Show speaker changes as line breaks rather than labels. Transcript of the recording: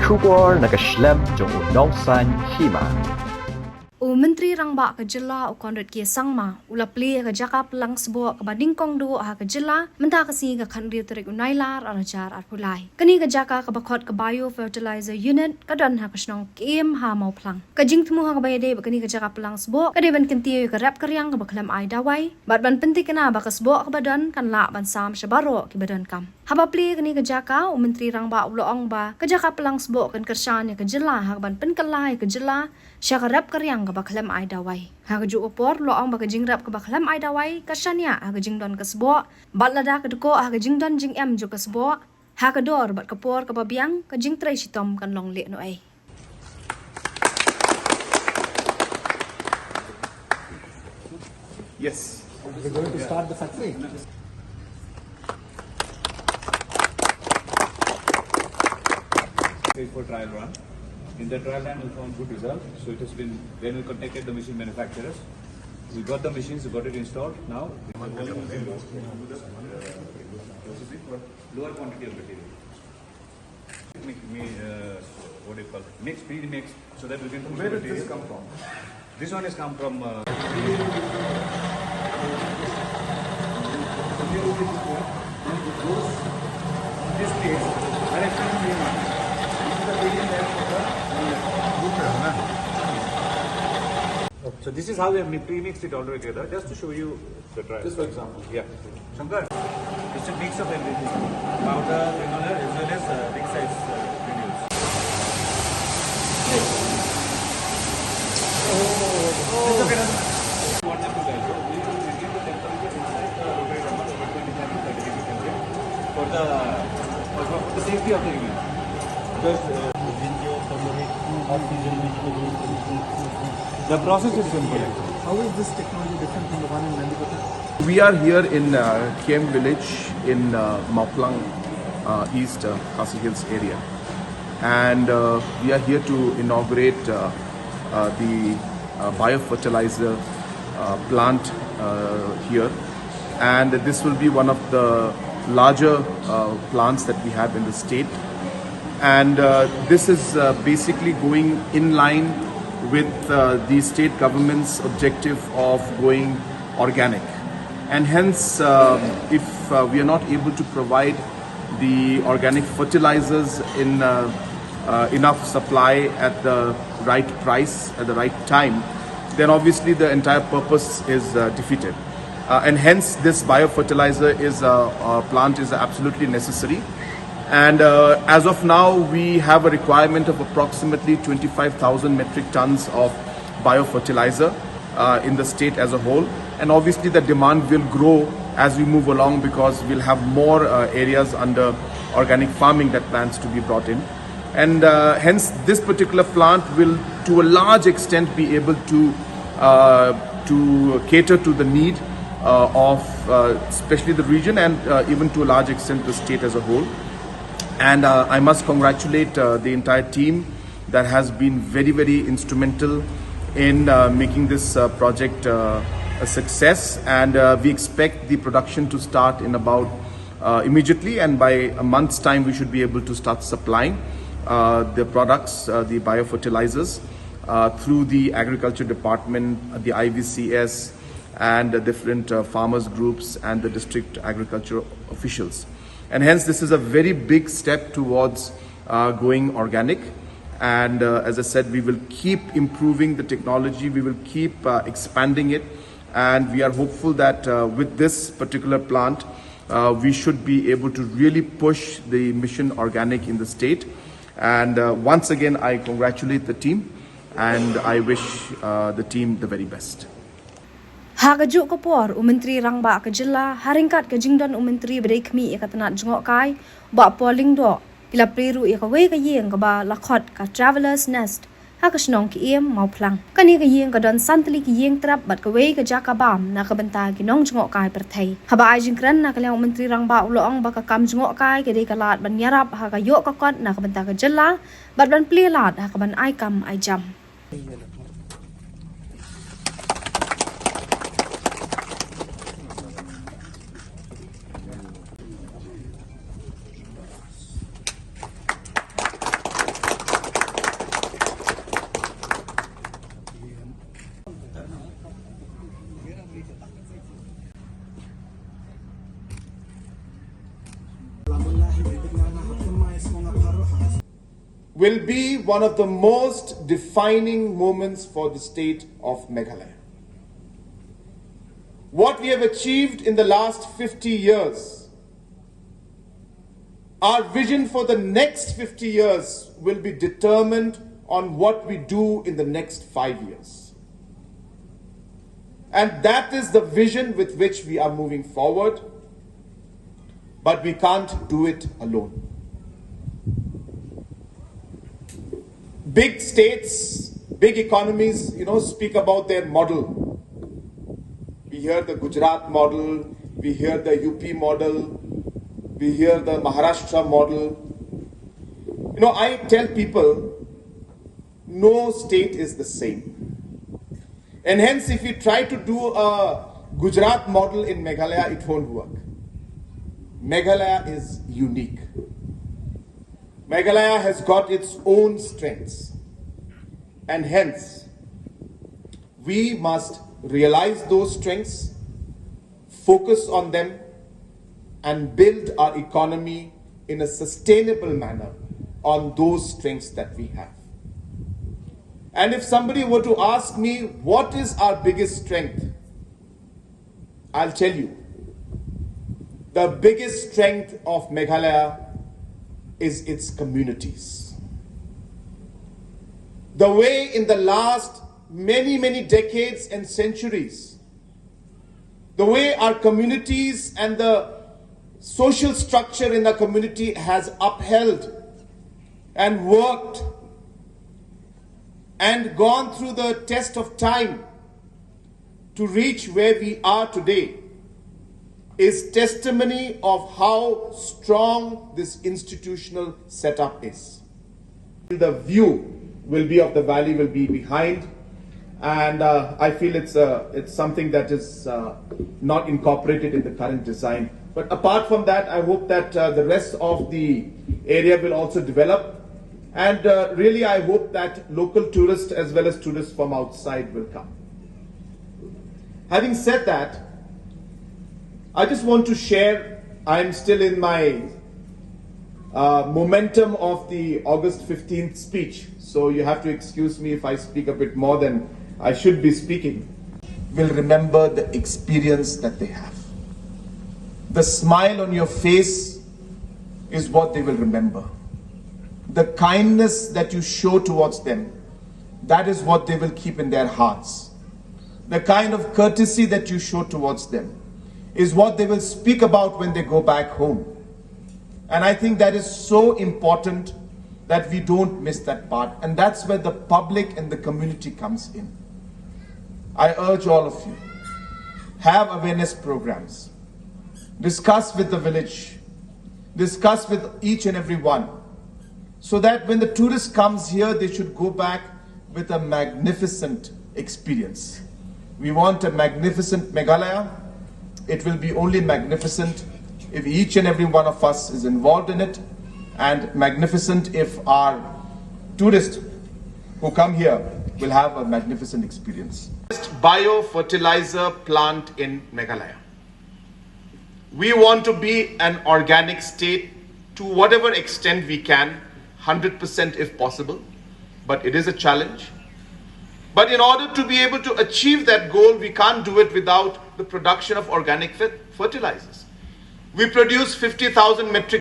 Shubor nakaslem jong Nongwan Hima.
Menteri Rangba ke Jela Conrad ke Sangma ula Plie ke Jaka Pyllang Sboh ke bading kong duo ha ke Jela mentah ke si ke khandri terik unailar arajar ar Plie kani ke Jaka ke bakot ke bio fertilizer unit ke dan ha ke snong kiem ha mau Pyllang ke jing temu ha ke bayade kani ke Jaka Pyllang Sboh ke deban kenti ke rap keryang ke baklam ai dawai bat ban penting kena ba ke Sboh ke badan kan la ban sam syabaro ke badan kam haba Plie kani ke Jaka Menteri Rangba ula ong ba ke Jaka Pyllang Sboh kan kersan ke Jela ha ban pen kelai ke Jela sya rap keryang ke baklam ai dawai ha ke ju opor lo ong ba ke jing rap ke baklam ai dawai kasanya ha ke jing don ke Sboh bat lada ke deko ha ke jing don jing em ju ke Sboh ha ke dor bat ke por ke babiang ke jing trai sitom kan long le no ai
Yes.
We're going to start the factory.
For trial run. In the trial run, we found good result. So it has been, then we contacted the machine manufacturers. We got the machines, we got it installed. Now, lower quantity of material. What do you call it? Mix, pre-mix, so that we can push
Where
the
did
material.
this come from?
This one has come from.
This place, where I found Hima. This is the building there for the
So this is how we have pre-mixed it all together, just to show you the trial.
Just for example.
Yeah. Shankar, it's a mix of everything. Powder, granular, as well as big size granules. It's okay, doesn't matter. Want them to die. So we will reduce the temperature inside the rotary drummer to 25 to 30 degrees centigrade for the safety of the unit. Because the process is simple.
How is this technology different from the one in Nandipata?
We are here in Kiem village in Pyllang, East Castle Hills area, and we are here to inaugurate the biofertilizer plant here, and this will be one of the larger plants that we have in the state, and this is basically going in line with the state government's objective of going organic. And hence, if we are not able to provide the organic fertilizers in enough supply at the right price, at the right time, then obviously the entire purpose is defeated. And hence, this biofertilizer plant is absolutely necessary. And as of now, we have a requirement of approximately 25,000 metric tons of biofertilizer in the state as a whole. And obviously the demand will grow as we move along because we'll have more areas under organic farming that plans to be brought in. And hence this particular plant will to a large extent be able to cater to the need of especially the region and even to a large extent the state as a whole. And I must congratulate the entire team that has been very, very instrumental in making this project a success. And we expect the production to start in about immediately, and by a month's time we should be able to start supplying the products, the biofertilizers through the agriculture department, the IVCS, and the different farmers groups and the district agriculture officials. And hence this is a very big step towards going organic. And as I said, we will keep improving the technology, we will keep expanding it, and we are hopeful that with this particular plant we should be able to really push the mission organic in the state. And once again I congratulate the team and I wish the team the very best.
Hagajuk kapor Menteri Rangba ke Jela haringkat ke jingdon Menteri Berekmi ikatanat Jngoh-Kai ba poling do ila priru ka we ke Ïing ka ba lakhot ka travelers nest ha ke snong ki em mau Pyllang kani ke Ïing ka don santli ki Ïing trap bat ke we ke Jaka bam na ke Bynta ki nong Jngoh-Kai perthai haba ai jingkran na ke leong Menteri Rangba uloong ba ka kam Jngoh-Kai ke de ka lat ban yarap ha ka yo ka kot na ke Bynta ke Jela bat ban Plie lat ha ka ban ai kam ai jam.
will be one of the most defining moments for the state of Meghalaya. What we have achieved in the last 50 years, our vision for the next 50 years will be determined on what we do in the next 5 years. And that is the vision with which we are moving forward, but we can't do it alone. Big states, big economies, speak about their model. We hear the Gujarat model, we hear the UP model, we hear the Maharashtra model. I tell people, no state is the same. And hence, if we try to do a Gujarat model in Meghalaya, it won't work. Meghalaya is unique. Meghalaya has got its own strengths. And hence, we must realize those strengths, focus on them, and build our economy in a sustainable manner on those strengths that we have. And if somebody were to ask me, what is our biggest strength? I'll tell you. The biggest strength of Meghalaya is its communities. The way in the last many decades and centuries, the way our communities and the social structure in the community has upheld and worked and gone through the test of time to reach where we are today is testimony of how strong this institutional setup is. The view will be of the valley will be behind, and I feel it's something that is not incorporated in the current design. But apart from that, I hope that the rest of the area will also develop, and really I hope that local tourists as well as tourists from outside will come. Having said that, I just want to share, I'm still in my momentum of the August 15th speech, so you have to excuse me if I speak a bit more than I should be speaking. Will remember the experience that they have. The smile on your face is what they will remember. The kindness that you show towards them, that is what they will keep in their hearts. The kind of courtesy that you show towards them is what they will speak about when they go back home. And I think that is so important that we don't miss that part. And that's where the public and the community comes in. I urge all of you, have awareness programs. Discuss with the village. Discuss with each and every one. So that when the tourist comes here, they should go back with a magnificent experience. We want a magnificent Meghalaya. It will be only magnificent if each and every one of us is involved in it, and magnificent if our tourists who come here will have a magnificent experience. Bio-fertilizer plant in Meghalaya. We want to be an organic state to whatever extent we can, 100% if possible, but it is a challenge. But in order to be able to achieve that goal, we can't do it without the production of organic fertilizers. We produce 50,000 metric